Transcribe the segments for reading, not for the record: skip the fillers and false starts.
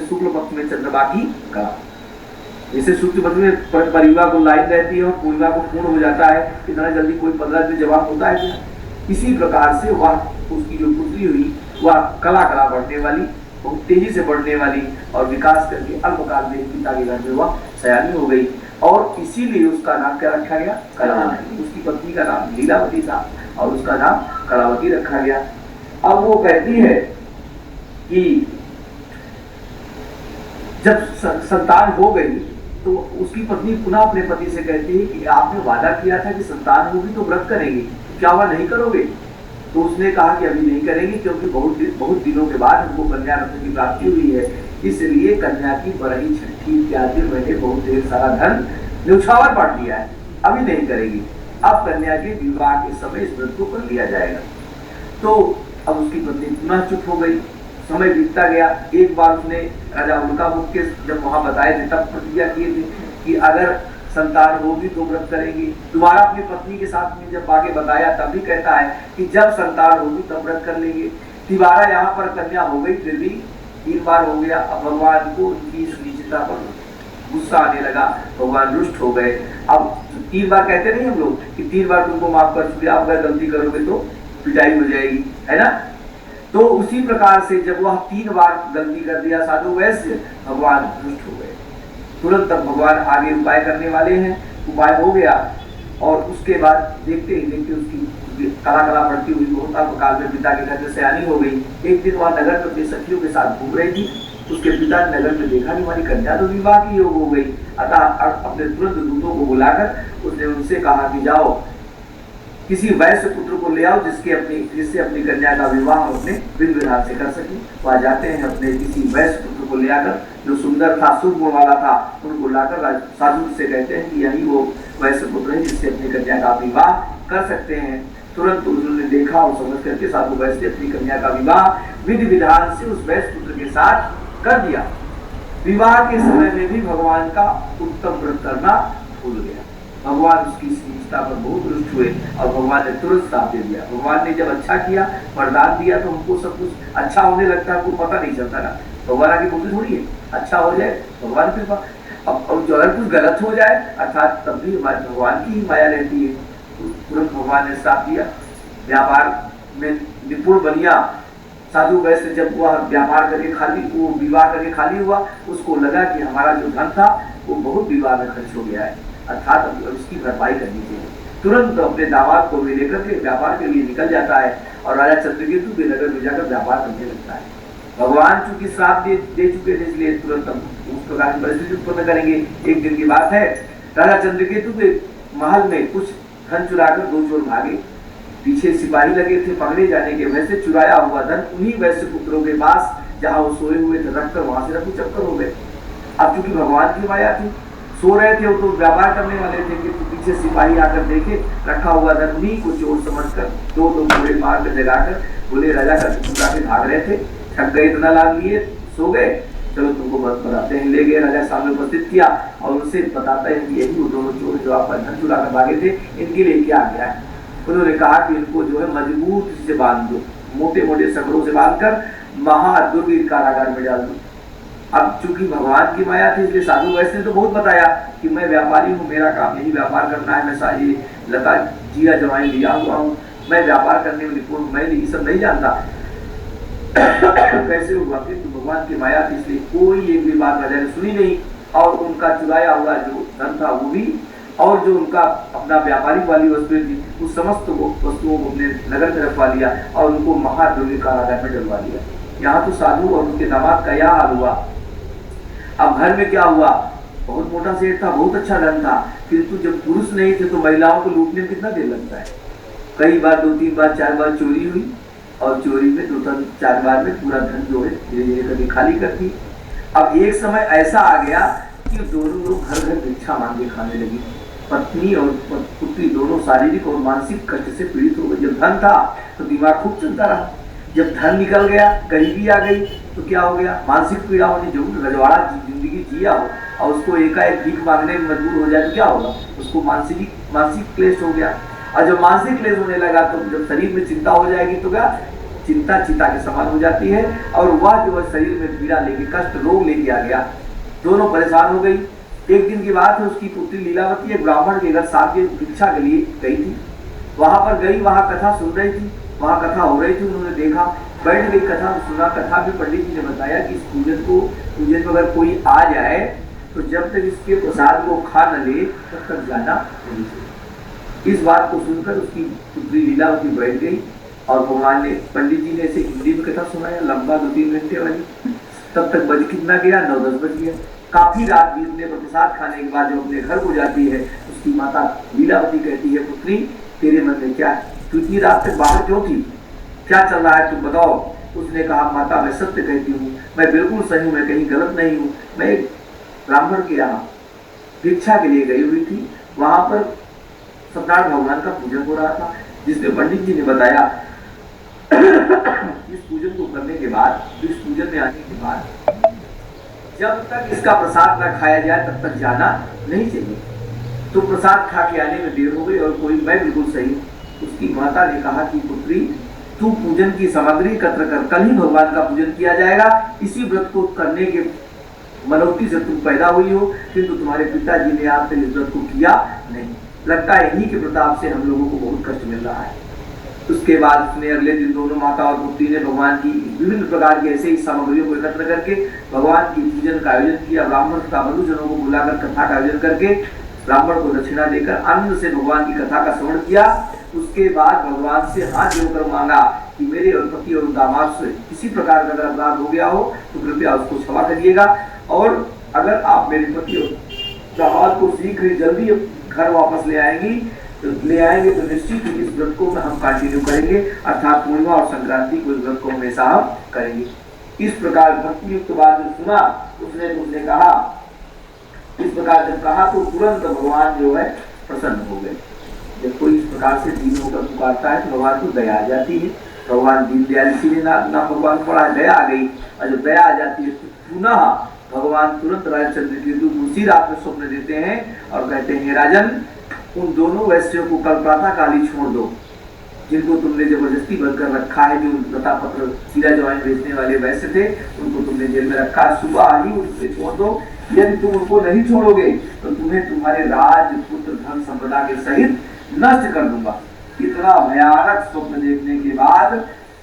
शुक्ल पक्ष में चंद्रमा की कला, जैसे शुक्ल पक्ष में परिवा को लाइन रहती है और पूर्णिमा को पूर्ण हो जाता है, इतना जल्दी कोई 15 दिन जवाब होता है क्या? इसी प्रकार से वह उसकी जो पुत्री हुई वह कला बढ़ने वाली, बहुत तेजी से बढ़ने वाली और विकास करके अल्पकाल में पिता के घर में वह सयानी हो गई और इसीलिए उसका नाम क्या रखा गया? कलावती। उसकी पत्नी का नाम लीलावती था और उसका नाम कलावती रखा गया। अब वो कहती है कि जब संतान हो गई तो उसकी पत्नी पुनः अपने पति से कहती है कि आपने वादा किया था कि संतान होगी तो व्रत करेंगे, क्या वह नहीं करोगे? तो उसने कहा कि अभी नहीं करेंगे क्योंकि बहुत दिनों के बाद हमको कन्या रत्न की प्राप्ति हुई है, इसलिए कन्या की बरही छठी इत्यादि मैंने बहुत ढेर सारा धन न्यौछावर बांट दिया है, अभी नहीं करेंगे। अब कन्या के विवाह के समय इस व्रत को कर लिया जाएगा। तो अब उसकी पत्नी पुनः चुप हो गई। समय बीतता गया। एक बार उसने राजा उल्कामुख के जब वहां बताए थे तब प्रतिज्ञा किए थे कि अगर संतान होगी तो व्रत करेंगे। दोबारा अपनी पत्नी के साथ में जब आगे बताया तब भी कहता है कि जब संतान होगी तब व्रत कर लेंगे। तिबारा यहाँ पर कन्या हो गई, फिर भी 3 बार हो गया। अब भगवान को उनकी सुनिश्चितता पर गुस्सा आने लगा, भगवान रुष्ट हो गए। अब 3 बार कहते नहीं हम लोग कि 3 बार तुमको माफ कर चुके, आप अगर गलती करोगे तो पिटाई हो जाएगी, है ना? तो उसी प्रकार से जब वह 3 बार गलती कर दिया साधु वैश्य, भगवान रुष्ट हो गए। तुरंत तक भगवान आगे उपाय करने वाले हैं। उपाय हो गया और उसके बाद देखते ही देखते उसकी कला बढ़ती हुई बहुत अल्पकाल में पिता के घर से सयानी हो गई। एक दिन वह नगर में अपनी सखियों के साथ घूम रही थी। उसके पिता ने नगर में देखा कि हमारी कन्या तो विवाह की योग हो गई। अतः अपने तुरंत दूतों को बुलाकर उसने उनसे कहा कि जाओ किसी वैश्य पुत्र को ले आओ जिससे अपनी कन्या का विवाह अपने विधि विधान से कर सके। वह जाते हैं, अपने किसी वैश्य पुत्र को ले आकर, जो सुंदर था, शुभ गुण वाला था, उनको लाकर साधु से कहते हैं कि यही वो वैश्य पुत्र है जिससे अपनी कन्या का विवाह कर सकते हैं। तुरंत उन्होंने देखा और समझ करके साधु वैश्य अपनी कन्या का विवाह विधि विधान से उस वैश्य पुत्र के साथ कर दिया। विवाह के समय में भी भगवान का उत्तम व्रत करना भूल गया। भगवान उसकी निष्ठा पर बहुत रुष्ट हुए और भगवान ने तुरंत साथ दे दिया। भगवान ने जब अच्छा किया, वरदान दिया, तो हमको सब कुछ अच्छा होने लगता है, हमको पता नहीं चलता ना। भगवान की बुद्धि थोड़ी है, अच्छा हो जाए भगवान की कृपा। अब जो अगर कुछ गलत हो जाए अर्थात तब भी हमारे भगवान की ही माया रहती है। तो तुरंत भगवान ने साथ दिया। व्यापार में निपुण बनिया साधु वैश्य जब वह व्यापार करके खाली, वो विवाह करके खाली हुआ, उसको लगा कि हमारा जो धन था वो बहुत विवाह में खर्च हो गया है, अर्थात उसकी भरपाई करनी चाहिए। तुरंत अपने दामाद को भी लेकर के व्यापार के लिए निकल जाता है और राजा चंद्रकेतु के नगर में जाकर व्यापार करने लगता है। भगवान चूंकि श्राप दे चुके थे, इसलिए तुरंत उस प्रकार की परिस्थिति उत्पन्न करेंगे। एक दिन की बात है, राजा चंद्रकेतु के महल में कुछ धन चुराकर 2 चोर भागे। पीछे सिपाही लगे थे, पकड़े जाने के भय से चुराया हुआ धन उन्हीं वैश्य पुत्रों के पास जहां वो सोए हुए थे रखकर वहां से रफू चक्कर हो गए। अब चूंकि भगवान की माया थी, सो रहे थे, वो तो व्यापार करने वाले थे कि तो पीछे सिपाही आकर देखे रखा हुआ धन उन्हीं को चोर समझकर 2 घोड़े मार कर जगाकर बोले राजा का चुरा के भाग रहे थे, थक गए, इतना लाभ लिए, सो गए, चलो तुमको बताते हैं। ले गए, राजा सामने उपस्थित किया और उनसे बताते हैं कि यही वो दोनों चोर जो आपका धन चुरा कर भागे थे, इनके लिए क्या गया है। उन्होंने कहा कि इनको जो है मजबूत से बांध दो, मोटे मोटे सकड़ों से बांधकर महादुर्ग कारागार में डाल दो। अब चूंकि भगवान की माया थी, इसलिए साधु वैश्य ने तो बहुत बताया कि मैं व्यापारी हूँ, मेरा काम यही व्यापार करना है, मैं सारी लता जिया जवाई लिया हुआ हूँ, मैं व्यापार करने में निपुण, मैं ये सब नहीं जानता। कैसे हुआ कि तो भगवान की माया थी, इसलिए कोई एक भी बात राजा ने सुनी नहीं और उनका चुराया हुआ जो धन था वो भी, और जो उनका अपना व्यापारिक वाली वस्तुएं थी उस समस्त वस्तुओं को अपने नगर में रखवा लिया और उनको महादुर्ग कारागार में डलवा दिया। यहाँ तो साधु और उनके दामाद का यह हाल हुआ। अब घर में क्या हुआ, बहुत मोटा सेठ था, बहुत अच्छा धन था, किंतु जब पुरुष नहीं थे तो महिलाओं को लूटने में कितना देर लगता है। कई बार 2, 3 बार, 4 बार चोरी हुई और चोरी में 2, 4 बार में पूरा धन जो है धीरे धीरे करके खाली कर दी। अब एक समय ऐसा आ गया कि दोनों लोग घर घर भिक्षा मांगे खाने लगी। पत्नी और पुत्री दोनों शारीरिक और मानसिक कष्ट से पीड़ित हो गए। जब धन था तो दिमाग खूब चलता रहा, जब धन निकल गया, गरीबी आ गई तो क्या हो गया, मानसिक पीड़ा होनी। जो रजवाड़ा जिंदगी जिया हो और उसको एकाएक भीख मांगने में मजबूर हो जाए तो क्या होगा, उसको मानसिक क्लेश हो गया। और जब मानसिक क्लेश होने लगा तो जब शरीर में चिंता हो जाएगी तो क्या, चिंता चिता के समान हो जाती है, और वह जो है शरीर में पीड़ा लेके, कष्ट रोग लेके आ गया। दोनों परेशान हो गई। एक दिन की बात है, उसकी पुत्री लीलावती एक ब्राह्मण के घर शादी भिक्षा के लिए गई थी। वहां पर गई, वहां कथा सुन रही थी, वहां कथा हो रही थी। उन्होंने देखा, बैठ गई, कथा सुना। कथा में पंडित जी ने बताया कि इस पूजन में अगर कोई आ जाए तो जब तक इसके प्रसाद को खा न ले तब तक जाना नहीं चाहिए। इस बात को सुनकर उसकी पुत्री लीलावती बैठ गई, और भगवान ने, पंडित जी ने ऐसे हिंदी में कथा सुनाया, लंबा 2-3 घंटे वाली। तब तक बज कितना गया, 9-10 बज गया। काफी रात बीतने पर प्रसाद खाने के बाद जब अपने घर को जाती है, उसकी माता लीलावती कहती है, पुत्री तेरे मन में क्या है, तू इतनी रात तक बाहर क्यों थी, क्या चल रहा है, तुम बताओ। उसने कहा, माता मैं सत्य कहती हूँ, मैं बिल्कुल सही हूँ, मैं कहीं गलत नहीं हूँ। मैं एक ब्राह्मण के यहाँ भिक्षा के लिए गई हुई थी, वहां पर सत्यनारायण भगवान का पूजन हो रहा था, जिसमें पंडित जी ने बताया इस पूजन को करने के बाद, इस पूजन में आने के बाद जब तक इसका प्रसाद न खाया जाए तब तक जाना नहीं चाहिए। तो प्रसाद खा के आने में देर हो गई, और कोई, मैं बिल्कुल सही। उसकी माता ने कहा कि पुत्री तू पूजन की सामग्री एकत्र कर, कल ही भगवान का पूजन किया जाएगा। इसी व्रत को करने के मनोवृत्ति से तुम पैदा हुई हो, किंतु तुम्हारे पिताजी ने आप तक इस व्रत को किया नहीं। लगता है इन्हीं के प्रताप से हम लोगों को बहुत कष्ट मिल रहा है। उसके बाद उसने अगले दिन दोनों माता और पुत्री ने भगवान की विभिन्न प्रकार की ऐसे ही सामग्रियों को एकत्र करके भगवान की पूजन का आयोजन किया। ब्राह्मण तथा बंधुजनों को बुलाकर कथा का आयोजन करके ब्राह्मण को दक्षिणा देकर आनंद से भगवान की कथा का श्रवण किया। उसके बाद भगवान से हाथ जोड़कर मांगा कि मेरे और पति और दामाद से किसी प्रकार का अगर अपराध हो गया हो तो कृपया उसको क्षमा करिएगा, और अगर आप मेरे पति और दामाद को शीघ्र ही जल्दी घर वापस ले आएंगे तो निश्चित ही इस व्रत को हम कंटिन्यू करेंगे, अर्थात पूर्णिमा और संक्रांति को इस व्रत को हमेशा हम करेंगे। इस प्रकार भक्ति युक्त बात जब सुना उसने कहा, इस प्रकार जब कहा तो तुरंत भगवान जो है प्रसन्न हो गए। जब कोई इस प्रकार से दीन होकर पुकारता है तो भगवान को दया आ जाती है। भगवान दीन दयाल, इसीलिए ना भगवान पड़ा, दया आ गई। और जब दया आ जाती है तो पुनः भगवान तुरंत राजचंद्र की उसी रात में स्वप्न देते हैं और कहते हैं, राजन उन दोनों वैश्यों को कल प्रातः काल ही छोड़ दो, जिनको तुमने जबरदस्ती बनकर रखा है, जो लता पत्र चीरा जवाइन बेचने वाले वैश्य थे, उनको तुमने जेल में रखा, सुबह ही उनसे छोड़ दो। यदि तुम उनको नहीं छोड़ोगे तो तुम्हें तुम्हारे राजपुत्र धन संपदा के सहित नष्ट कर दूंगा। इतना भयानक स्वप्न देखने के बाद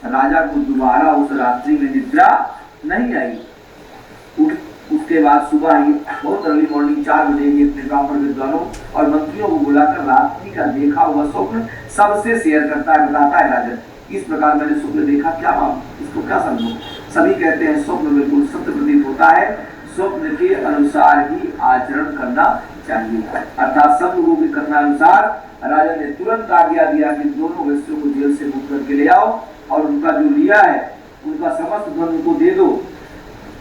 राजा को दोबारा उस रात्रि में निद्रा नहीं आई। उसके बाद सुबह ही बहुत अर्ली मॉर्निंग 4 बजे ही अपने ब्राह्मण विद्वानों और मंत्रियों को बुलाकर रात्रि का देखा हुआ स्वप्न सबसे शेयर करता है, बताता है, राजन इस प्रकार मैंने स्वप्न देखा, क्या इसको क्या समझो। सभी कहते हैं स्वप्न बिल्कुल सत्य प्रतीत होता है, स्वप्न के अनुसार ही आचरण करना चाहिए। अर्थात सब लोगों के कथनानुसार राजा ने तुरंत आज्ञा दिया कि दोनों वैश्यों को जेल से मुक्त करके ले आओ, और उनका जो लिया है उनका समस्त धन उनको दे दो।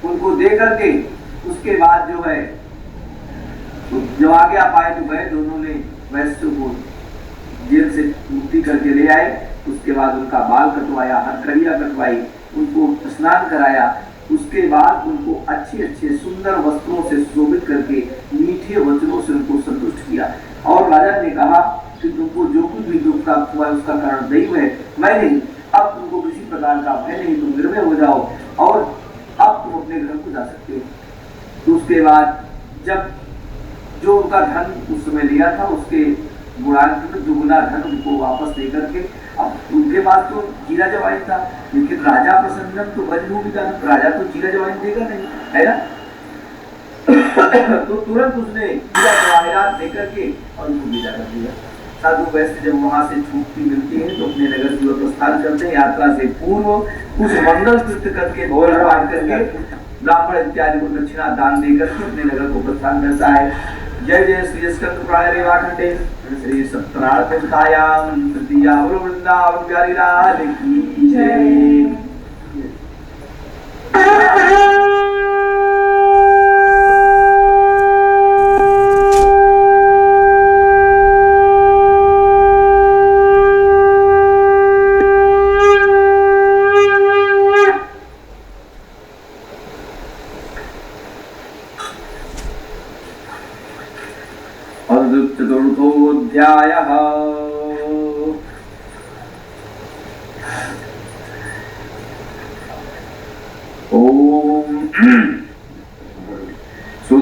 उनको दे करके उसके बाद जो है जो आगे आ पाए तो गए, दोनों ने वैश्यों को जेल से मुक्ति करके ले आए। उसके बाद उनका बाल कटवाया, हथकड़ियां कटवाई, उनको स्नान कराया। उसके बाद उनको अच्छे अच्छे सुंदर वस्त्रों से शोभित करके मीठे वचनों से उनको संतुष्ट किया। और राजा ने कहा कि तुमको जो कुछ भी दुख प्राप्त हुआ है उसका कारण दैव है, मैं नहीं। अब तुमको किसी प्रकार का भय नहीं, तुम निर्भय हो जाओ और अब तुम अपने घर को जा सकते हो। तो उसके बाद जब जो उनका धन उस समय लिया था उसके गुणांक में दुगुना धन उनको वापस दे करके, अब उनके पास तो जीरा जवाइन था, लेकिन राजा प्रसन्नम तो बजभूमि का, राजा तो जीरा जवाइन देगा नहीं, है ना। तो तुरंत उसने जीरा जवाहिरात दे करके और उनको विदा कर दिया। साधु वैश्य जब वहां से छुट्टी मिलती है तो अपने नगर की ओर प्रस्थान करते हैं। यात्रा से पूर्व कुछ मंगल कृत्य करके, भोज भात करके, ब्राह्मण इत्यादि को दक्षिणा दान देकर के अपने नगर को प्रस्थान करता है। जय जय श्री स्कंद प्राय रेवाखंडे श्री सत्यनारायण देवतायां तृतीया वृंदावन बिहारी लाल की जय। चतुर्थोऽध्यायः।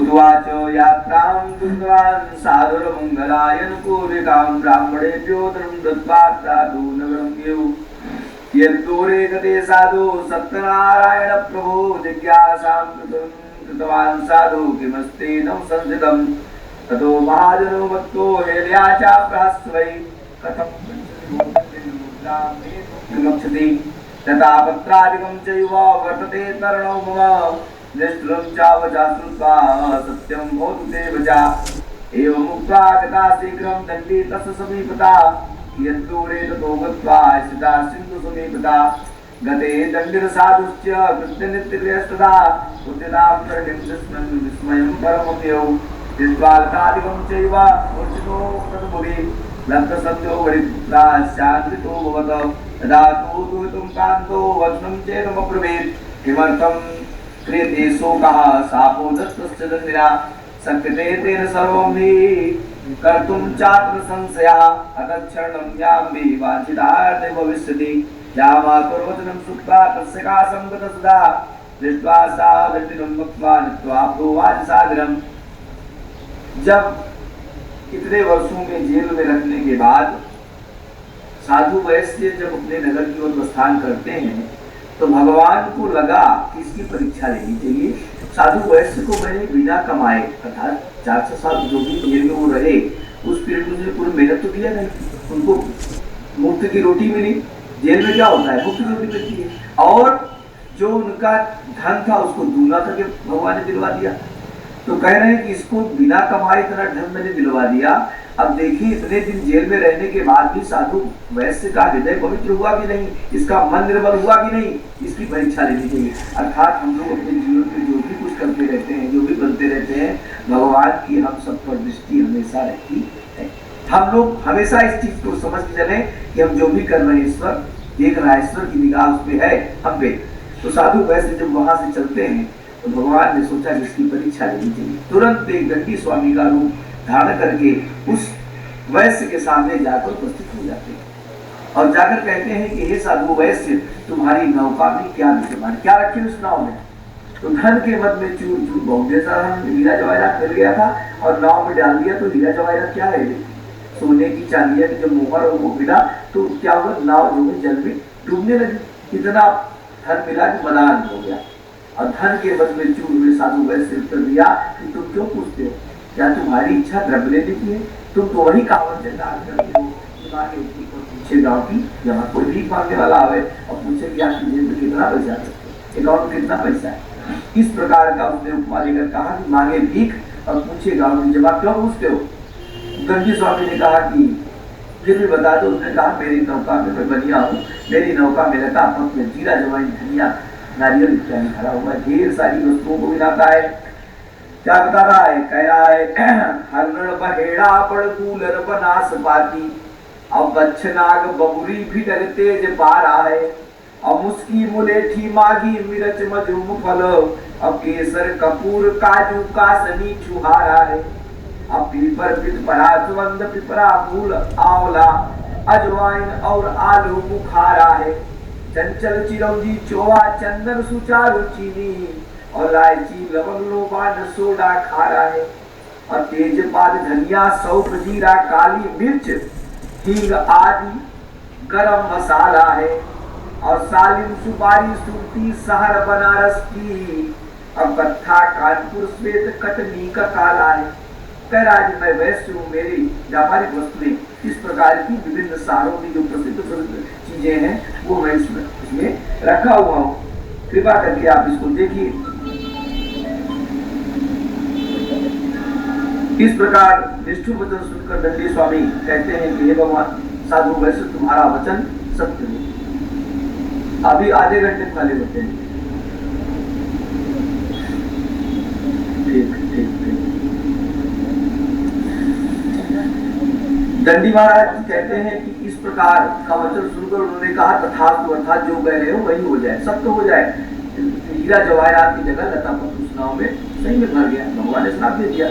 उद्वाच यात्रां कृतवान् साधुरमङ्गलायनपूर्विकां ब्राह्मणेभ्यो धनं दत्त्वा साधु नगरं यौ यद्दूरे गते साधु सत्यनारायण प्रभो जिज्ञासां कृतवान् साधु किमस्तेन संस्थितं ततो महाजनो मत्तो हेल्या चाप्रास्वै कथं गच्छति तथा पत्रादिकं चैव वर्तते तरणो मम निष्ठुरं चावचा श्रुत्वा सत्यं भवतु ते वचा एवमुक्त्वा गता शीघ्रं दण्डी तस्य समीपता यद्दूरे ततो गत्वा स्थिता सिन्धुसमीपता गते दण्डिरसाधुश्च कृत्यनित्यक्रियस्तदा उद्यतां विस्मयं परमप्यौ दृष्ट्वा लतादिकं चैव मूर्छितो प्रभुभि लब्धसद्यो वरिपुत्राश्चान्द्रितो भवत तदा तु दुहितुं कान्तो वचनं चेदमब्रवीत् किमर्थं क्रियते शोकः शापो दत्तश्च दण्डिना सङ्कृते तेन सर्वं हि कर्तुं चात्र संशयः अतच्छरणं याम्बि वाञ्छितार्थे भविष्यति यामातुर्वचनं श्रुत्वा तस्य का संगत सदा दृष्ट्वा सा दण्डिनं मुक्त्वा नीत्वा प्रोवाच सादरम्। जब इतने वर्षों में जेल में रखने के बाद साधु वैश्य जब अपने नगर की ओर प्रस्थान करते हैं तो भगवान को लगा कि इसकी परीक्षा लेनी चाहिए। साधु वैश्य को मैंने बिना कमाए अर्थात 400 साल जो भी जेल में वो रहे उस पीरियड में पूरी मेहनत तो किया नहीं, उनको मुफ्त की रोटी मिली। जेल में क्या होता है, मुफ्त की रोटी मिलती है और जो उनका धन था उसको दूना करके भगवान ने दिलवा दिया। तो कह रहे हैं कि इसको बिना कमाए इतना धन मैंने दिलवा दिया। अब देखिए इतने दिन जेल में रहने के बाद भी साधु वैश्य का हृदय पवित्र हुआ कि नहीं, इसका मन निर्मल हुआ कि नहीं, इसकी परीक्षा लेनी चाहिए। अर्थात हम लोग अपने जीवन में जो भी कुछ करते रहते हैं, जो भी बनते रहते हैं, भगवान की हम सब पर दृष्टि हमेशा रहती है। हम लोग हमेशा इस चीज को समझ के चले कि हम जो भी कर रहे हैं ईश्वर देख रहा है, ईश्वर की निगाह उस पर है हम पे। तो साधु वैश्य जब वहां से चलते हैं तो भगवान ने सोचा कि इसकी परीक्षा लेनी चाहिए। तुरंत एक दंडी स्वामी का रूप धारण करके उस वैश्य के सामने जाकर उपस्थित हो जाते हैं और जाकर कहते हैं कि हे साधु वैश्य, तुम्हारी नौका में क्या विद्यमान, क्या रखे उस नाव में। तो धन के मद में चूर चूर बहुत जैसा हीरा जवाहरात मिल गया था और नाव में डाल दिया तो हीरा जवाहरात क्या है, सोने की चांदिया की जब मोहर वो मिला तो क्या हुआ, नाव जो है जल में डूबने लगी। इतना धन मिला कि मदान हो गया और धन के बद में चूर हुए साधु वैश्य उत्तर दिया कि तुम क्यों पूछते हो, क्या तुम्हारी इच्छा द्रव्य लेने की है, तुम तो वही कावन से दान करते हो। पूछे गाँव की जहाँ कोई भीख मांगने वाला आवे और पूछे कि आपकी जेब में कितना पैसा है, अकाउंट में कितना पैसा है। इस प्रकार का उसने उपमा लेकर कहा कि मांगे भीख और पूछे गाँव की जवाब क्यों पूछते हो। गंजी स्वामी ने कहा कि फिर भी बता दो। उसने कहा मेरी नौका में मैं बनिया हूँ, मेरी नौका में लता पथ में जीरा जवाइन धनिया नारियल इत्यादि भरा हुआ है, ढेर सारी वस्तुओं को मिलाता है। क्या बता रहा है, कह रहा है हरण बहेड़ा बड़ कूलर बनास पाती अब बच्छनाग बबुरी भी डर तेज पा रहा है अब मुस्की मुलेठी मागी मिर्च मजरूम फल अब केसर कपूर काजू कासनी छुहारा है अब पीपर पिपरा सुगंध पिपरा फूल आंवला अजवाइन और आलू बुखारा है चंचल चिरौंजी चोवा चंदन सुचारू चीनी और इलायची लवंग लोबान सोडा खारा है और तेजपात धनिया सौंफ जीरा काली मिर्च हींग आदि गरम मसाला है और सालिम सुपारी सूती शहर बनारस की और कत्था कानपुर श्वेत कटनी का काला है। कह रहा है मैं वैश्य हूँ, मेरी व्यापारिक वस्तुएं इस प्रकार की विभिन्न शहरों की जो प्रसिद्ध चीजें हैं वो मैं इसमें रखा हुआ हूँ, कृपा करके आप इसको देखिए। इस प्रकार निष्ठुर वचन सुनकर दंडी स्वामी कहते हैं कि हे भगवान साधु वैश्य तुम्हारा वचन सत्य है। अभी आधे घंटे खाली होते हैं। ठीक ठीक ठीक। दंडी महाराज कहते हैं कि इस प्रकार का वचन सुनकर उन्होंने कहा तथास्तु, अर्थात जो कह रहे हो वही हो जाए, सब तो हो जाए। हीरा जवाहरात की जगह लता पत्र उस नाव में सही में भर गया, भगवान ने श्राप दे दिया।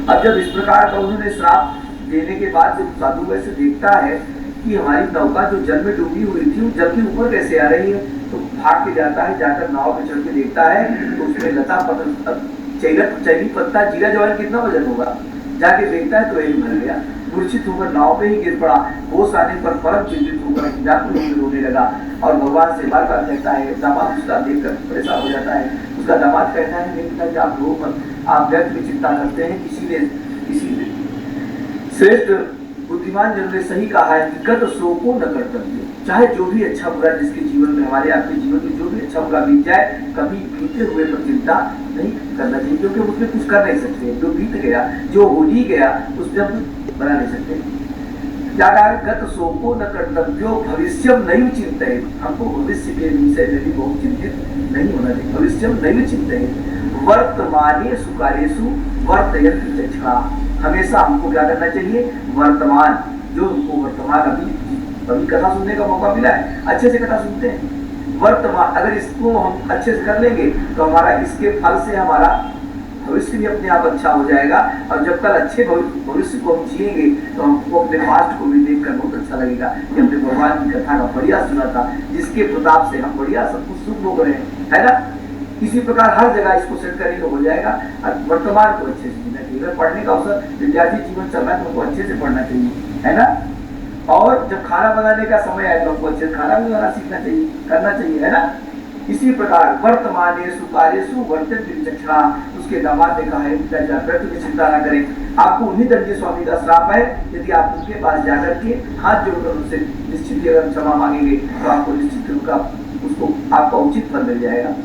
अब जब इस प्रकार का उन्होंने श्राप देने के बाद जब साधु वैसे देखता है कि हमारी नौका जो जल में डूबी हुई थी वो जल के ऊपर कैसे आ रही है, तो भाग के जाता है, जाकर नाव पे चढ़ के देखता है तो उसमें लता पत्र चैनी पत्ता जीरा जवान कितना वजन होगा, जाके देखता है तो एक भर गया। मूर्छित होकर नाव पे ही गिर पड़ा। होश आने पर परम चिंतित होकर व्याकुल होकर रोने लगा और भगवान से बार बार कहता है। दामाद उसका देखकर परेशान हो जाता है। उसका दामाद कहता है नहीं पिताजी आप रो मत, आप व्यर्थ में चिंता करते हैं। किसी ने श्रेष्ठ बुद्धिमान जन ने सही कहा है कि गत शोको न कर्तव्य। चाहे जो भी अच्छा बुरा जिसके जीवन में, हमारे आपके जीवन में जो भी अच्छा बुरा बीत जाए, कभी बीते हुए पर चिंता नहीं करना चाहिए, क्योंकि उसमें कुछ कर नहीं सकते। जो बीत गया, जो हो ही गया, उसमें हम बना नहीं सकते। क्या कहा, गत शोको न कर्तव्यो भविष्यम नैव चिंतयेत्। हमको भविष्य के विषय में भी बहुत चिंतित नहीं होना चाहिए। भविष्यम नैव चिंतयेत् वर्तमाने सुकार्येषु वर्तयन्ति चक्षुषा। हमेशा हमको क्या करना चाहिए, वर्तमान, जो हमको वर्तमान अभी कथा सुनने का मौका मिला है, अच्छे से कथा सुनते हैं। वर्तमान अगर इसको हम अच्छे से कर लेंगे तो हमारा इसके फल से हमारा भविष्य भी अपने आप अच्छा हो जाएगा। और जब कल अच्छे भविष्य को हम जिएंगे तो हमको अपने पास्ट को भी देखकर बहुत अच्छा लगेगा कि हमने भगवान की कथा का बढ़िया सुना था, जिसके प्रताप से हम बढ़िया सब कुछ सुख भोग रहे हैं, है ना। इसी प्रकार हर जगह इसको सेट करेंगे तो हो जाएगा। और वर्तमान को अच्छे से जीना चाहिए। अगर पढ़ने का अवसर विद्यार्थी जीवन चल रहा है तो हमको अच्छे से पढ़ना चाहिए, है ना। और जब खाना बनाने का समय आए तो हमको अच्छे से खाना भी बनाना सीखना चाहिए, करना चाहिए, है ना। इसी प्रकार वर्तमानेषु कार्येषु वर्तन्ते चक्षुषा। उसके दामाद ने कहा है व्यर्थ की चिंता न करें। आपको उन्हीं दंडी स्वामी का श्राप है। यदि आप उनके पास जाकर के हाथ जोड़कर उनसे निश्चित अगर क्षमा मांगेंगे तो आपको निश्चित रूप का उसको आपका उचित फल मिल जाएगा।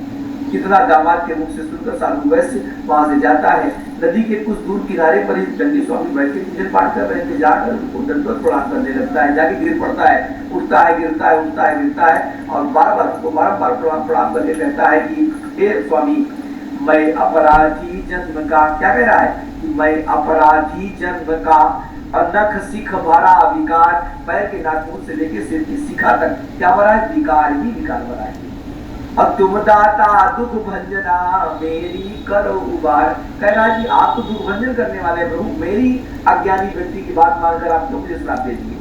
कितना दामाद के मुख से सुनकर साधु वैश्य वहां से जाता है। नदी के कुछ दूर किनारे पर ही दंडी स्वामी बैठ के पूजन पाठ कर रहे थे। जाकर उनको दंडवत प्रणाम करने लगता है। जाके गिर पड़ता है, उठता है, गिरता है, उठता है, गिरता है और बारंबार प्रणाम करके कहता है कि हे स्वामी, मैं अपराधी जन्म का, क्या कह रहा है कि मैं अपराधी जन्म का नख शिख भरा विकार, पैर के नाखून से लेकर सिर की शिखा तक क्या भरा है, विकार ही विकार भरा है। अब तुम दाता दुख भंजना मेरी करो उबार। कह रहा है कि आप तो दुख भंजन करने वाले प्रभु, मेरी अज्ञानी व्यक्ति की बात मानकर आप क्यों मुझे श्राप दे दिए।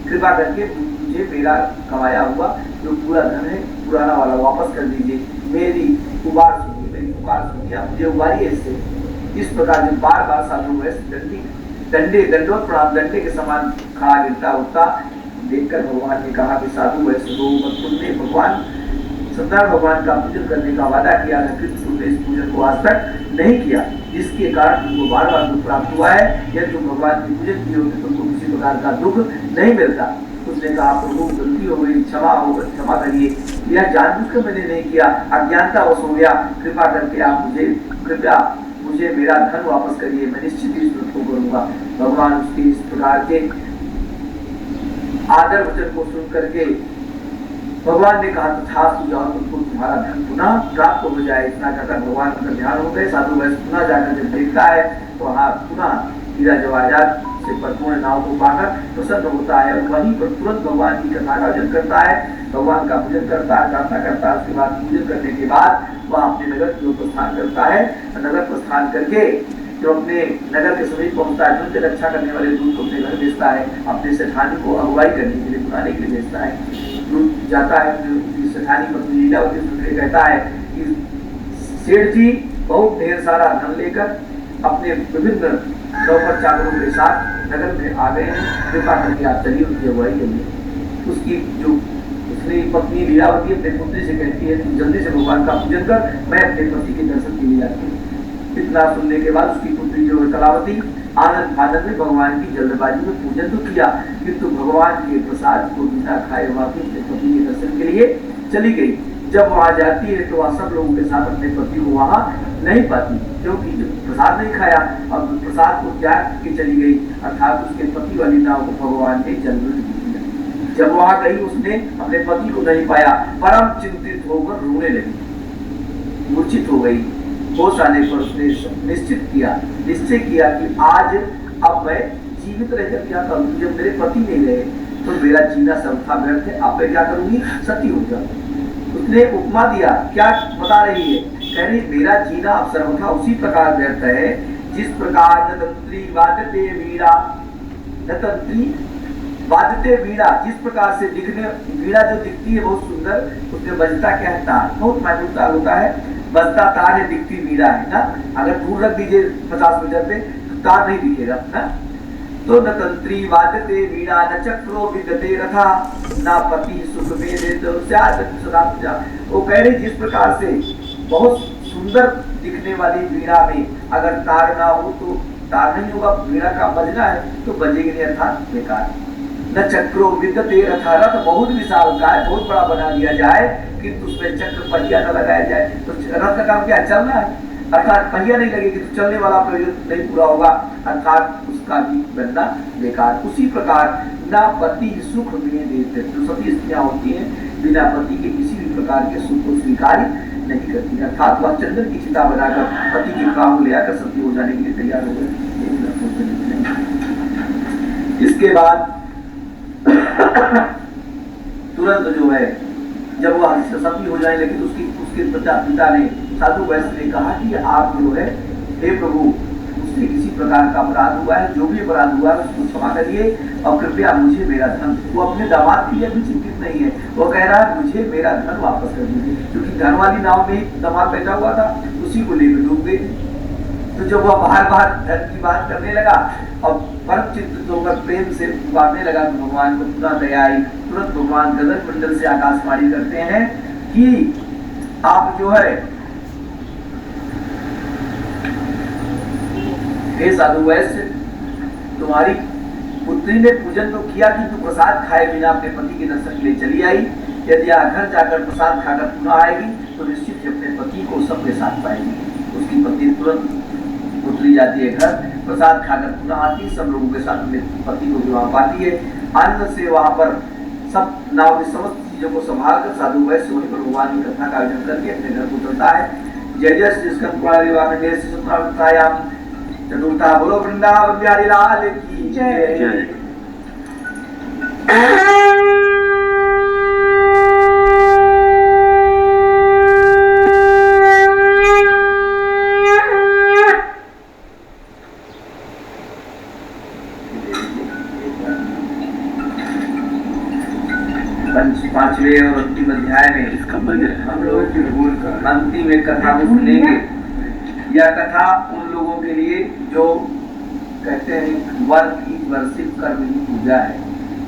कृपा करके मुझे मेरा कमाया हुआ जो पूरा धन है पुराना वाला वापस कर दीजिए। मेरी उबार सुनिए, मेरी पुकार सुनिए, आप मुझे उबारिए इससे। इस प्रकार जब बार बार साधु दंडवत प्रणाम दंडे के समान खड़ा गिरता उठता देखकर भगवान ने कहा कि साधु वैसे तुमने भगवान सत्यनारायण भगवान का पूजन करने का वादा किया था, फिर तुमने इस पूजन को आज तक नहीं किया, जिसके कारण तुमको बार बार दुख प्राप्त हुआ है। यदि तुम भगवान की पूजन किए होते तुमको किसी प्रकार का दुख नहीं मिलता। उसने कहा प्रभु गलती हो गई, क्षमा करिए, यह जानबूझकर मैंने नहीं किया, अज्ञानतावश हो गया। कृपा करके आप मुझे मेरा धन वापस करिए, मैं निश्चित इस व्रत को करूंगा। भगवान उसके इस प्रकार के आदर वचन को सुन करके भगवान ने कहा तथास्तु, जाओ तुमको तुम्हारा धन पुनः प्राप्त हो जाए। इतना कहकर भगवान का ध्यान हो गए। साधु वैश्य पुनः जाकर जब देखता है तो वहाँ पुनः हीरा जवाहरात से परिपूर्ण नाव को पाकर प्रसन्न होता है और वहीं पर तुरंत भगवान की कथा का आयोजन करता है, भगवान का पूजन करता है, प्रार्थना करता है। उसके बाद पूजन करने के बाद वह अपने नगर की ओर प्रस्थान करता है। नगर प्रस्थान करके जो अपने नगर के समीप पहुंचता है, उनसे रक्षा करने वाले दूत को अपने घर भेजता है, अपने सेठानी को अगुवाई करने के लिए, बुलाने के लिए भेजता है। दूत जाता है, सेठानी पत्नी लीलावती सुनकर कहता है कि सेठ जी बहुत ढेर सारा धन लेकर अपने विभिन्न नौकर चाकरों के साथ नगर में आ गए हैं, कृपा करके आप चलिए उनकी अगुवाई करिए। उसकी जो उसने पत्नी लीलावती अपने पुत्री से कहती है तुम जल्दी से भगवान का पूजन कर, मैं अपने पति के दर्शन के लिए जाती हूँ। इतना सुनने के बाद उसकी पुत्री जो कलावती आनंद फानंद में भगवान की जल्दबाजी में पूजन तो किया, किंतु भगवान के प्रसाद को बिना खाए वापस अपने पति के दर्शन के लिए चली गई। जब वहां जाती है तो वह सब लोगों के साथ अपने पति को वहां नहीं पाती, क्योंकि प्रसाद नहीं खाया और प्रसाद को त्याग के चली गई, अर्थात उसके पति वाली नाव को भगवान ने जल में डूब दिया। जब वहां गई उसने अपने पति को नहीं पाया, परम चिंतित होकर रोने लगी, मूर्छित हो गई। होश आने पर उसने निश्चय किया कि आज अब मैं जीवित रहकर क्या करूंगी, जब मेरे पति नहीं रहे तो मेरा जीना सर्वथा व्यर्थ है, अब मैं क्या करूंगी, सती हो जाऊंगी। उसने उपमा दिया, क्या बता रही है, कह रही मेरा जीना अब सर्वथा उसी प्रकार व्यर्थ है जिस प्रकार नतंत्री वाद्यते वीणा, जिस प्रकार से वीणा जो दिखती है बहुत सुंदर, उसमें बजता क्या है तार, बहुत महत्वता होता है। बजता तार है, दिखती वीणा है ना। अगर दूर रख दीजिए 50 मीटर पे तो तार नहीं दिखेगा ना। तो न तंत्री वाद्यते वीणा न चक्रो विद्यते रथा न पति सुख में तो वो कह रहे जिस प्रकार से बहुत सुंदर दिखने वाली वीणा में अगर तार ना हो तो तार नहीं होगा, वीणा का बजना है तो बजेगी नहीं, अर्थात बेकार। न चक्रो विद्यते रथा, रथ बहुत विशाल का है, बहुत बड़ा बना दिया जाए किंतु उसमें चक्र पहिया न लगाया जाए तो रथ का काम क्या चलना है, अर्थात पहिया नहीं लगेगी तो चलने वाला प्रयोजन नहीं पूरा होगा, अर्थात उसका भी बनना बेकार। उसी प्रकार ना पति सुख में देते, जो सभी स्त्रियां होती हैं बिना पति के किसी भी प्रकार के सुख को स्वीकार नहीं करती, अर्थात वह चंदन की चिता बनाकर पति के काम को ले आकर सती हो जाने के लिए तैयार हो गए। इसके बाद तुरंत जो है जब वह सती हो जाने लगी तो उसके पिता ने साधु वैश्य ने कहा कि आप जो है हे प्रभु उससे किसी प्रकार का अपराध हुआ है, जो भी अपराध हुआ है उसको क्षमा करिए और कृपया मुझे मेरा धन, वो अपने दामाद के लिए भी चिंतित नहीं है, वो कह रहा है मुझे मेरा धन वापस कर दीजिए, क्योंकि धन वाली नाव में दामाद बैठा हुआ था उसी को लेकर डूब गए। तो जब वह बार बार धन की बात करने लगा और परम चित्त होकर प्रेम से बांधने लगा तो भगवान को पुनः दया आई। तुरंत भगवान गगन मंडल से आकाशवाणी करते हैं कि आप जो है हे साधु वैश्य, तुम्हारी पुत्री ने पूजन तो किया किंतु प्रसाद खाए बिना अपने पति के दर्शन के लिए चली आई, यदि घर जाकर प्रसाद खाकर पुनः आएगी तो निश्चित ही अपने पति को सबके साथ पाएगी। उसकी पत्नी तुरंत पुत्री जाती है घर, प्रसाद खाकर पुनः आती, सब लोगों के साथ अपने पति को विवाह पाती है। आनंद से वहां पर सब नाव में समस्त चीजों को संभाल कर साधु वैश्य वहीं पर भगवान की कथा का आयोजन करके अपने घर को चलता है। जय जय श्री कृष्ण चतुर्था बोलो वृंदावन बिहारी लाल की जय। पांचवें और अंतिम अध्याय में हम लोग अंतिम एक कथा को सुनेंगे। यह कथा उन लोगों के लिए जो कहते हैं वर्क इज वर्शिप, कर्म ही पूजा है।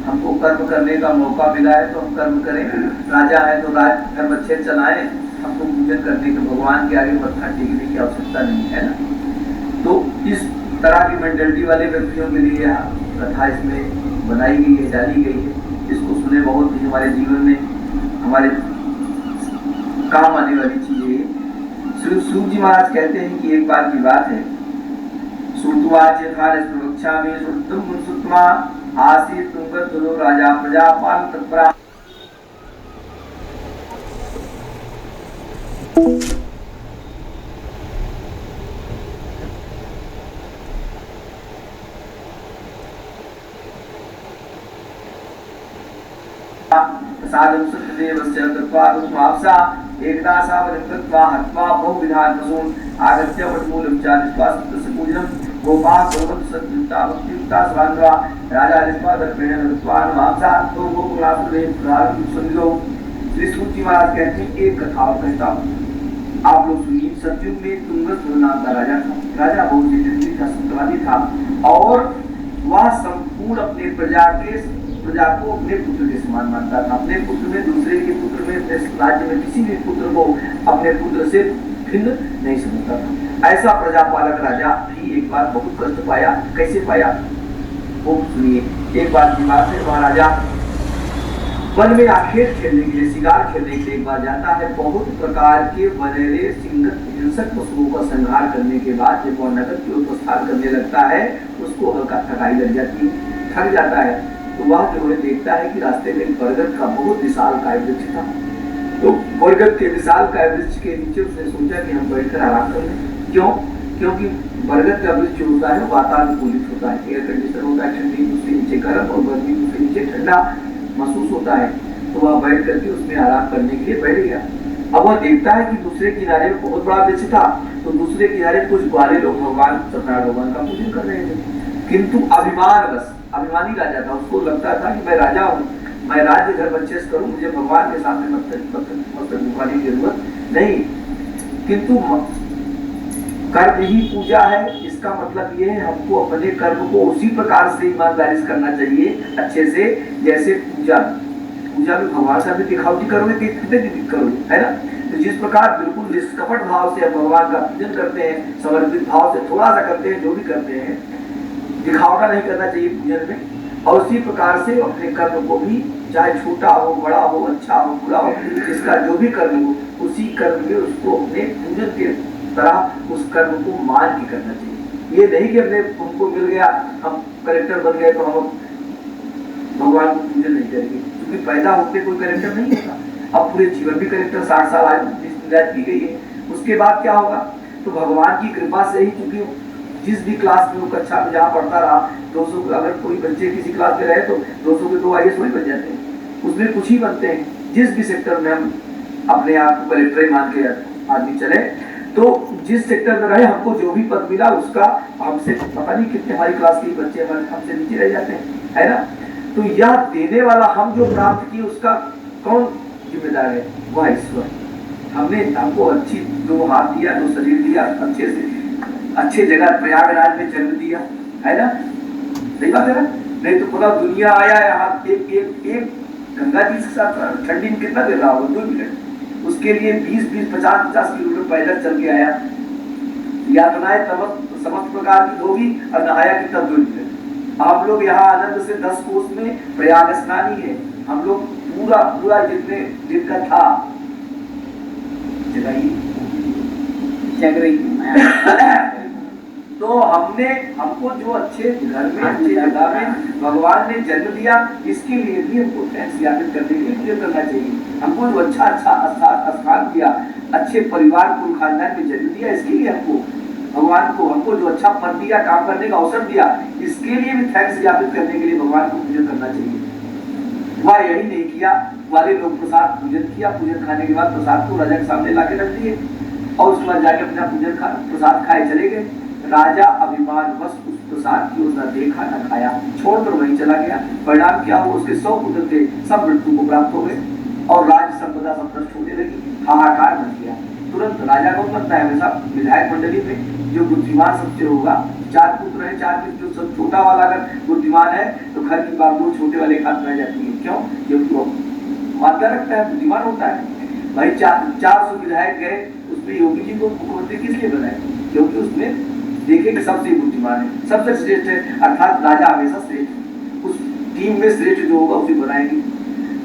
हमको कर्म करने का मौका मिला है तो हम कर्म करें, राजा है तो राज कर्म अच्छे चलाएं, हमको पूजन करने के भगवान के आगे मत्था टेकने की आवश्यकता नहीं है ना। तो इस तरह की मेंटालिटी वाले व्यक्तियों के लिए यह कथा इसमें बनाई गई है, डाली गई है। इसको सुने बहुत ही हमारे जीवन में हमारे काम आने वाली चीजें है। श्री सूत जी महाराज कहते हैं कि एक बार की बात है, सूतवाच यथार्थ प्रवक्षा में सुतम सुतमा आसीत तुंगत राजा प्रजापाल तत्परा। साधु सत्यदेवस्य तत्वा तुष्माप्सा एकदासा वनिकृत्वा हत्वा बहुविधान प्रसून आगत्य वटमूलम चारिस्वास्तस्य पूजनम गोपाल गोवत सत्युक्ता भक्तियुक्ता स्वान्वा राजा निष्पा दर्पेण नृत्वान मांसा तो गोकुलासुरे प्रारंभ संजो। श्री सूची महाराज कहते हैं एक कथा और कहता हूँ, आप लोग सुनिए। सतयुग में तुंगत नाम का राजा था, राजा बहुत तेजस्वी था, सत्यवादी था और वह संपूर्ण अपने प्रजा को अपने पुत्र के समान मानता था। अपने पुत्र में दूसरे के पुत्र में, अपने राज्य में किसी भी पुत्र को अपने पुत्र से भिन्न नहीं समझता था। ऐसा प्रजापालक राजा भी एक बार बहुत कष्ट पाया। कैसे पाया वो सुनिए। एक बार की बात है, वह राजा वन में आखेट खेलने के लिए, शिकार खेलने के लिए एक बार जाता है। बहुत प्रकार के वनरे हिंसक पशुओं का संहार करने के बाद जब वह नगर की ओर प्रस्थान करने लगता है, उसको हल्का थकाई लग जाती है, थक जाता है। तो वह जो है देखता है कि रास्ते में बरगद का बहुत विशाल काय वृक्ष था। तो बरगद के विशाल काय वृक्ष के नीचे उसने सोचा कि हम बैठकर आराम कर लें। क्यों? क्योंकि बरगद का वृक्ष होता है वातानुकूलित होता है, एयर कंडीशनर होता है, ठंडी उसके नीचे गर्म और गर्मी उसके नीचे ठंडा महसूस होता है। तो वह बैठ करके उसमें आराम करने के लिए बैठ गया। अब वह देखता है कि दूसरे किनारे में बहुत बड़ा वृक्ष था, तो दूसरे किनारे कुछ ग्वाले लोग भगवान सत्यनारायण भगवान का पूजन कर रहे थे। किंतु अभिमानी राजा था, उसको लगता था कि मैं राजा हूँ, मैं राज्य घर बच्चे करूँ, मुझे भगवान के सामने मस्तक झुकाने की जरूरत नहीं। किंतु कर्म ही पूजा है, इसका मतलब ये है हमको अपने कर्म को उसी प्रकार से ईमानदारी से करना चाहिए, अच्छे से, जैसे पूजा में भगवान से भी दिखावटी करोगे कितने दिन करोगे, है ना। तो जिस प्रकार बिल्कुल निष्कपट भाव से भगवान का पूजन करते हैं, समर्पित भाव से थोड़ा सा करते हैं, जो भी करते हैं, दिखावटा नहीं करना चाहिए पूजन में। और उसी प्रकार से अपने कर्म को भी, चाहे छोटा हो, बड़ा हो, अच्छा हो, बुरा हो, इसका जो भी कर्म हो, उसी कर्म में उसको अपने पूजन के तरह उस कर्म को मान के करना चाहिए। ये नहीं कि हमने हमको मिल गया, हम कलेक्टर बन गए तो हम भगवान को पूजन नहीं करेंगे, क्योंकि पैदा होते कोई कलेक्टर नहीं होता। अब पूरे जीवन भी कलेक्टर 60 साल आयु की गई है, उसके बाद क्या होगा? तो भगवान की कृपा से ही, क्योंकि जिस भी क्लास में वो कक्षा में जहाँ पढ़ता रहा, 200 अगर कोई बच्चे किसी क्लास में रहे तो 200 के 2 IAS वही बन जाते हैं, उसमें कुछ ही बनते हैं। जिस भी सेक्टर में हम अपने आप को कलेक्टर ही मान के आदमी चले, तो जिस सेक्टर में रहे, हमको जो भी पद मिला उसका हमसे पता नहीं कितने हमारी क्लास के बच्चे हमसे नीचे रह जाते हैं, है ना। तो यह देने वाला हम जो प्राप्त किए उसका कौन जिम्मेदार है? वह ईश्वर। हमने हमको अच्छी 2 हाथ दिया, 2 शरीर दिया, अच्छे से अच्छे जगह प्रयागराज में जन्म दिया, है ना। सही बात है ना। नहीं तो पूरा दुनिया आया यहाँ एक गंगा जी के साथ ठंडी में कितना देर रहा होगा? 2 मिनट। उसके लिए 20-50 किलोमीटर पैदल चल के आया, यातनाएं समस्त प्रकार की होगी, और नहाया कितना? 2 मिनट। आप लोग यहाँ आनंद से 10 कोस में प्रयाग स्नानी है, हम लोग पूरा जितने दिन का था जग रही तो हमको जो अच्छे घर में, अच्छे जगह में भगवान ने जन्म दिया, इसके लिए भी हमको थैंक्स ज्ञापित करने के लिए पूजन करना चाहिए। हमको जो अच्छा स्थान दिया, अच्छे परिवार कुल खानदान में जन्म दिया, इसके लिए हमको जो अच्छा पद दिया, काम करने का अवसर दिया, इसके लिए भी थैंक्स ज्ञापित करने के लिए भगवान को पूजन करना चाहिए। वह यही नहीं किया, वाले लोग प्रसाद पूजन किया, पूजन खाने के बाद प्रसाद को राजा के सामने लाके रख दिए, और उसके बाद जाके अपना प्रसाद खाए चले गए। राजा अभिमान बस उस प्रसाद की ओर न देखा न खाया, छोड़कर वहीं चला गया। परिणाम क्या हुआ? उसके 100 पुत्र थे, सब मृत्यु को प्राप्त हो गए, और राज संपदा सब नष्ट होने लगी, हाहाकार मच गया। तुरंत राजा को बनता है वैसा विधायक मंडली में जो बुद्धिमान सबसे होगा, 4 पुत्र है, 4 में जो सब छोटा वाला अगर बुद्धिमान है तो घर की बागडोर छोटे वाले हाथ में जाती है। क्यों? क्योंकि वो मात्रा रखता है, बुद्धिमान होता है। भाई 400 विधायक गए, उसमें योगी जी को मुख्यमंत्री किस लिए बनाए? क्योंकि उसमें देखे कि सबसे बुद्धिमान है, सबसे श्रेष्ठ है, अर्थात राजा हमेशा श्रेष्ठ, उस टीम में श्रेष्ठ जो होगा उसे बनाएंगे।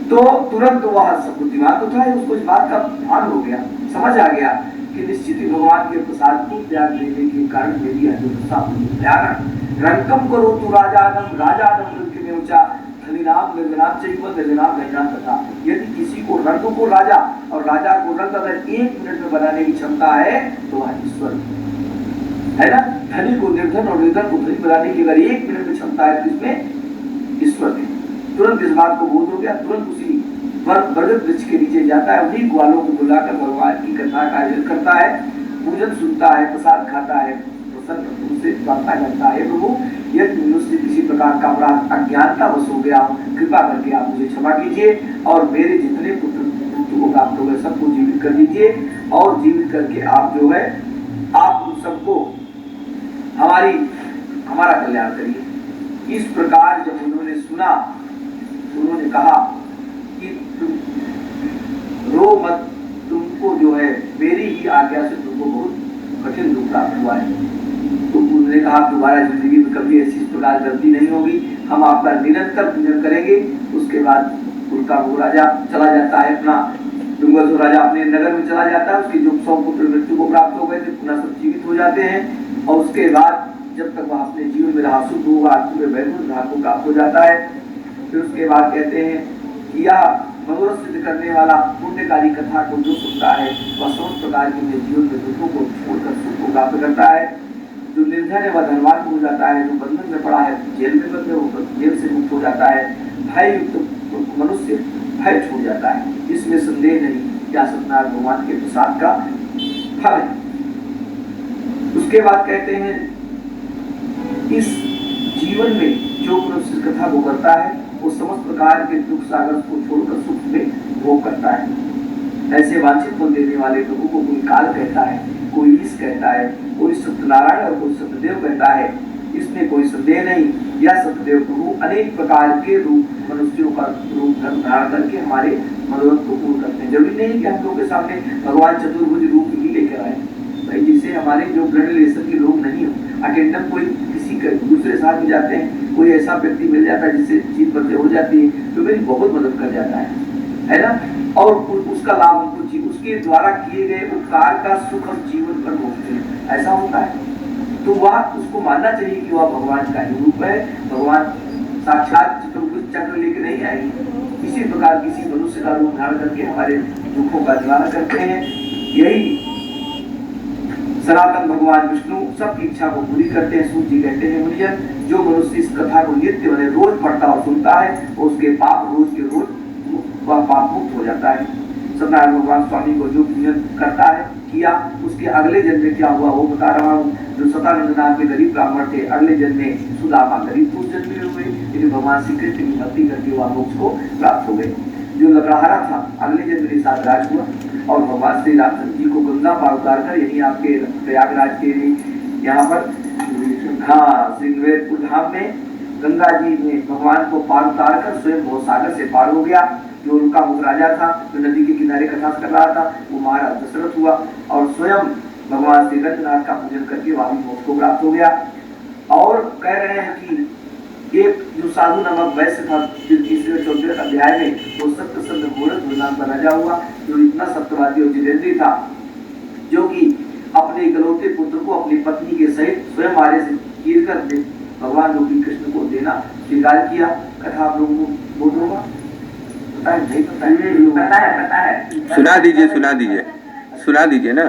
तो तुरंत वह सब बुद्धिमान तो था, उसको इस बात का भान हो गया, समझ आ गया कि निश्चित ही भगवान के प्रसाद को त्याग देने के कारण मेरी अदुर्दशा हुई। रंकम करो तू राजानम रंक में ऊंचा, धनिनाम निर्गनाम चाहिए, निर्गनाम धनिनाम तथा। यदि किसी को रंग को राजा और राजा को रंग अगर 1 मिनट में बनाने की क्षमता है तो वह ईश्वर है ना। धनी को निर्धन और निर्धन को धनी बनाने की अगर 1 मिनट में क्षमता है तो इसमें ईश्वर है। तुरंत इस बात को बोध हो गया, तुरंत उसी बरगद वृक्ष के नीचे जाता है, उन्हीं ग्वालों को बुलाकर भगवान की कथा का आयोजन करता है, पूजन सुनता है, प्रसाद खाता है, प्रसन्न उनसे प्रार्थना करता है, प्रभु यदि मुझसे किसी प्रकार का अपराध अज्ञानता वश हो गया हो, कृपा करके आप मुझे क्षमा कीजिए, और मेरे जितने पुत्र को प्राप्त हो गए सबको जीवित कर दीजिए, और जीवित करके आप जो है आप उन सबको हमारा कल्याण करिए। इस प्रकार जब उन्होंने सुना, उन्होंने कहा कि तुम रो मत, तुमको जो है मेरी ही आज्ञा से तुमको बहुत कठिन दुख प्राप्त हुआ है। तो उन्होंने कहा दोबारा जिंदगी में कभी ऐसी प्रकार गलती नहीं होगी, हम आपका निरंतर पूजन करेंगे। उसके बाद उनका वो राजा चला जाता है, अपना डुंगरसुर राजा अपने नगर में चला जाता है, उसके जो 100 पुत्र मृत्यु को प्राप्त हो गए थे पुनः सब जीवित हो जाते हैं, और उसके बाद जब तक वह अपने जीवन में रहा शुद्ध होगा, वैकुंठ धाम को प्राप्त हो जाता है। फिर उसके बाद कहते हैं कि यह मनोरथ सिद्ध करने वाला पुण्यकारी कथा को जो सुनता है वह समस्त प्रकार के जीवन में दुखों को छोड़कर सुख को प्राप्त करता है। जो निर्धन है वह धनवान हो जाता है, जो बंधन में पड़ा है जेल में बंद है वो जेल से मुक्त हो जाता है, भय युक्त मनुष्य भय छूट जाता है। इसमें संदेह नहीं, क्या सत्यनारायण भगवान के प्रसाद का फल है। उसके बाद कहते हैं इस जीवन में जो मनुष्य कथा को करता है वो समस्त प्रकार के दुख सागर को छोड़कर सुख में भोग करता है। ऐसे वांछित फल देने वाले प्रभु को कोई काल कहता है, कोई ईश कहता है, कोई सत्यनारायण और कोई सत्यदेव कहता है। इसमें कोई संदेह नहीं। यह सत्यदेव प्रभु अनेक प्रकार के रूप मनुष्यों का रूप धारण करके हमारे मनोरथ को पूर्ण करते हैं। जरूरी नहीं कि हम लोग के सामने भगवान चतुर्भुज रूप ही लेकर आए भाई, जिससे हमारे जो ब्लड रिलेशन के लोग नहीं हो। अटेंडम कोई किसी दूसरे साथ में जाते हैं, कोई ऐसा व्यक्ति मिल जाता है जिससे चीज बदले हो जाती है, तो मेरी बहुत मदद कर जाता है ना, और उसका लाभ उनको उसके द्वारा किए गए उपकार का सुख हम जीवन भर भोगते हैं, ऐसा होता है। तो वह उसको मानना चाहिए कि वह भगवान का ही रूप है। भगवान साक्षात चतुर्भुज चक्र लेकर नहीं आएंगे, इसी प्रकार किसी मनुष्य का रूप धारण करके हमारे दुखों का निवारण करते हैं। यही सनातन भगवान विष्णु सबकी इच्छा को पूरी करते हैं। सूत जी कहते हैं, मुनिजन, जो मनुष्य इस कथा को नित्य मैंने रोज पढ़ता और सुनता है, उसके पाप रोज के रोज वह पाप मुक्त हो जाता है। सत्यनारायण भगवान स्वामी को जो पूजन करता है किया, उसके अगले जन्म में क्या हुआ वो बता रहा हूँ। जो सतानंद नाम के गरीब ब्राह्मण थे, अगले जन्म में सुदामा गरीब उस जन्म में हुए, लेकिन भगवान श्री कृष्ण की भक्ति करके वह मोक्ष को प्राप्त हो गए। जो लकड़हारा था, अगले जन्म में साधराज हुआ और भगवान श्री रामचंद्र जी को गंगा पार उतार कर यही आपके प्रयागराज के यहाँ पर श्रृंगवेरपुर धाम में गंगा जी ने भगवान को पार उतार कर स्वयं भवसागर से पार हो गया। जो उनका मुख राजा था, जो नदी के किनारे कथा कर रहा था, वो महाराज दशरथ हुआ और स्वयं भगवान श्री रंगनाथ का पूजन करके वहां मोक्ष को प्राप्त हो गया। और कह रहे हैं कि एक जो साधु नामक वैश्य था, तीसरे चौथे अध्याय में वो सत्यसंध गोरख नाम का राजा हुआ, जो इतना सत्यवादी और जितेंद्री था, जो कि अपने इकलौते पुत्र को अपनी पत्नी के सहित स्वयं आरे से चीर कर भगवान रूपी कृष्ण को देना स्वीकार किया। कथा आप लोगों को बोध होगा, पता है नहीं पता है? पता है। सुना दीजिए सुना दीजिए ना।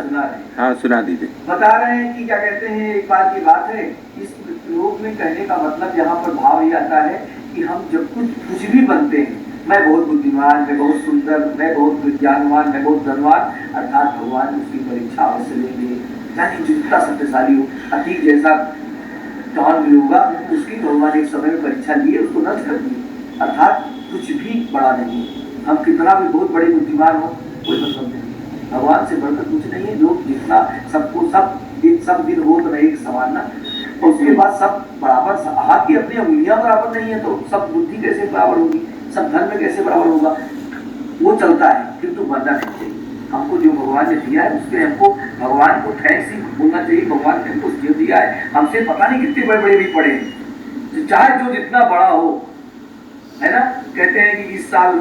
हाँ सुना दीजिए। बता रहे हैं कि क्या कहते हैं, एक बार की बात है, इस लोक में कहने का मतलब यहाँ पर भाव ये आता है कि हम जब कुछ भी बनते हैं, मैं बहुत बुद्धिमान, मैं बहुत सुंदर, मैं बहुत विज्ञानवान, मैं बहुत धनवान, अर्थात भगवान उसकी परीक्षा अवश्य लेंगे। यानी जितना शक्तिशाली हो, अतीत जैसा धन भी होगा, उसकी भगवान एक समय में परीक्षा लिए उसको नष्ट कर दिए। अर्थात कुछ भी बड़ा नहीं, हम कितना भी बहुत बड़े बुद्धिमान हो कोई मतलब नहीं, भगवान से बढ़कर कुछ नहीं है। लोग जितना सबको सब दिन हो तो एक समान ना, उसके बाद सब बराबर, हाथ की अपनी उंगलियां बराबर नहीं है तो सब बुद्धि कैसे बराबर होगी, सब धन में कैसे बराबर होगा, वो चलता है। किंतु बनना नहीं चाहिए। हमको जो भगवान ने दिया है उसके हमको भगवान को थैंक्स ही बोलना चाहिए। भगवान ने हमको जो दिया है, हमसे पता नहीं कितने बड़े बड़े भी पड़े हैं, चाहे जो जितना बड़ा हो, है ना। कहते हैं कि इस साल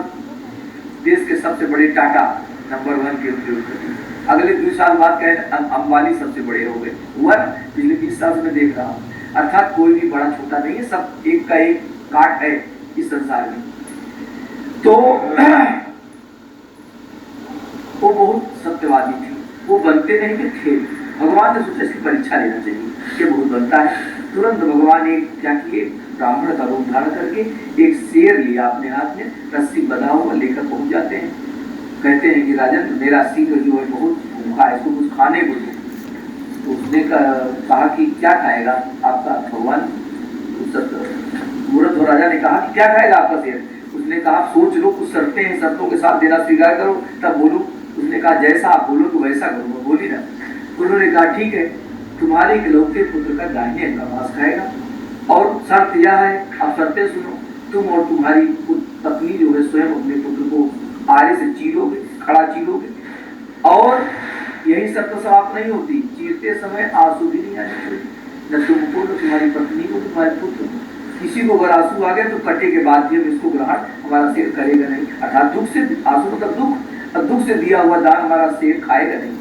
देश के सबसे बड़े टाटा नंबर 1 के उद्योगपति, अगले 2 साल बाद कहे अंबानी सबसे बड़े हो गए, हुआ पिछले 20 साल से मैं देख रहा हूँ। अर्थात कोई भी बड़ा छोटा नहीं है, सब एक का एक काट है इस संसार में। तो वो बहुत सत्यवादी थे, वो बनते नहीं थे। भगवान ने सोचा इसकी परीक्षा लेना चाहिए कि बहुत बनता है। तुरंत भगवान ने क्या किए, ब्राह्मण का रूप धारण करके एक शेर लिया अपने हाथ में, रस्सी बंधा हुआ लेकर पहुंच जाते हैं। कहते हैं कि राजन, मेरा सिंह जो है बहुत भूखा है, इसको कुछ खाने को दो। तो उसने कहा कि क्या खाएगा आपका भगवान? मूर्ख राजा ने कहा कि क्या खाएगा आपका शेर? उसने कहा सोच लो, कुछ शर्तें हैं, शर्तों के साथ देना स्वीकार करो तब बोलो। उसने कहा जैसा आप बोलो तो वैसा करूँगा, बोली ना। उन्होंने कहा ठीक है, तुम्हारे इकलौते पुत्र का दाहिने अंग का मांस खाएगा, और शर्त यह है, आप शर्तें सुनो, तुम और तुम्हारी पत्नी जो है स्वयं अपने पुत्र को आरे से चीरोगे, खड़ा चीरोगे, और यही शर्त समाप्त नहीं होती, चीरते समय आंसू भी नहीं आने चाहिए, न तुमको, न तुम्हारी पत्नी को, तुम्हारे पुत्र को। किसी को अगर आंसू आ गए तो कटे के बाद भी हम इसको ग्रहण हमारा शेर करेगा नहीं। अर्थात दुख से, आंसू मतलब दुख, और दुख से दिया हुआ दान हमारा शेर खाएगा नहीं।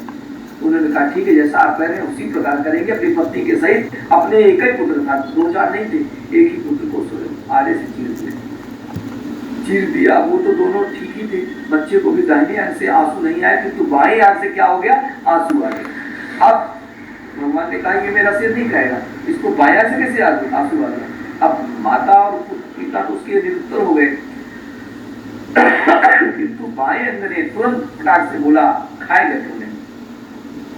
उन्होंने कहा ठीक है, जैसा आप कह रहे हैं उसी प्रकार करेंगे। अपनी पत्नी के सहित, अपने एक ही पुत्र था, 2-4 नहीं थे, एक ही पुत्र को आरे से चीर दिया। वो तो दोनों ठीक ही थे, बच्चे को भी दाहिने आंख से आंसू नहीं आए, किंतु बाएं आंख से क्या हो गया, आंसू आ गए। अब भगवान ने कहा ये मेरा सिर नहीं खाएगा, इसको बाएं से कैसे आंसू आ गया? अब माता और पिता तो उसके निरुत्तर हो गए, किंतु बाएं अंग ने तुरंत फटाक से बोला खाएगा क्यों नहीं।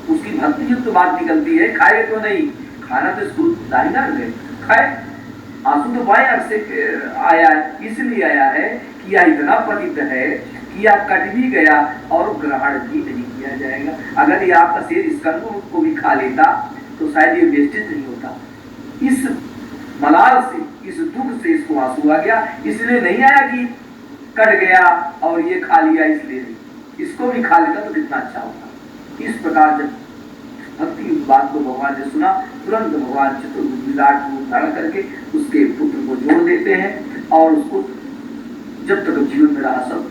उसकी भक्ति युक्त बात निकलती है, खाएगा क्यों नहीं, खाना तो इसको दाहिना अंग है, खाए। आंसू तो बाएं अंग से आया है, इसलिए आया है कि यह इतना पतित है कि यह कट भी गया और ग्रहण भी नहीं किया जाएगा। अगर ये आपका शेर स्कंद को भी खा लेता तो शायद ये वेस्टेज नहीं होता। इस मलाल से, इस दुख से इसको आंसू आ गया, इसलिए नहीं आया कि कट गया और ये खा लिया इसलिए नहीं, इसको भी खा लेता तो कितना अच्छा होता। इस प्रकार जब भक्ति उस बात को भगवान ने सुना, तुरंत भगवान चतुर्भुज विराट रूप धारण करके उसके पुत्र को जोड़ देते हैं और उसको जब तक जीवन में रहा सब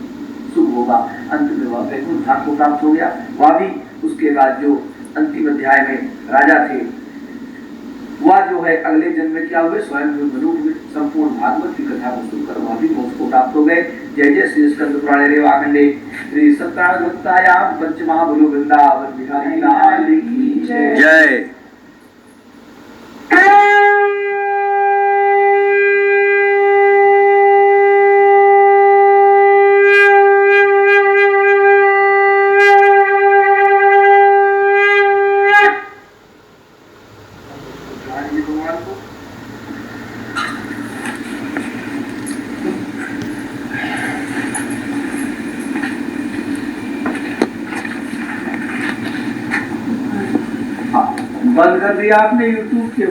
सुख होगा। अंत में वह वैकुंठ धाम को प्राप्त हो गया। वह भी उसके बाद जो अंतिम अध्याय में राजा थे वह जो है अगले जन्म में क्या हुए, स्वयं मनु हुए। संपूर्ण भागवत की कथा को सुनकर वह भी मोक्ष को प्राप्त हो गए। जय जय श्री स्कंद पुराणे रेवाखंडे श्री सत्याग्रतायाम पंचमहाभुलो वृंदावन बिहारी लाल की जय। बंद कर दिया आपने यूट्यूब के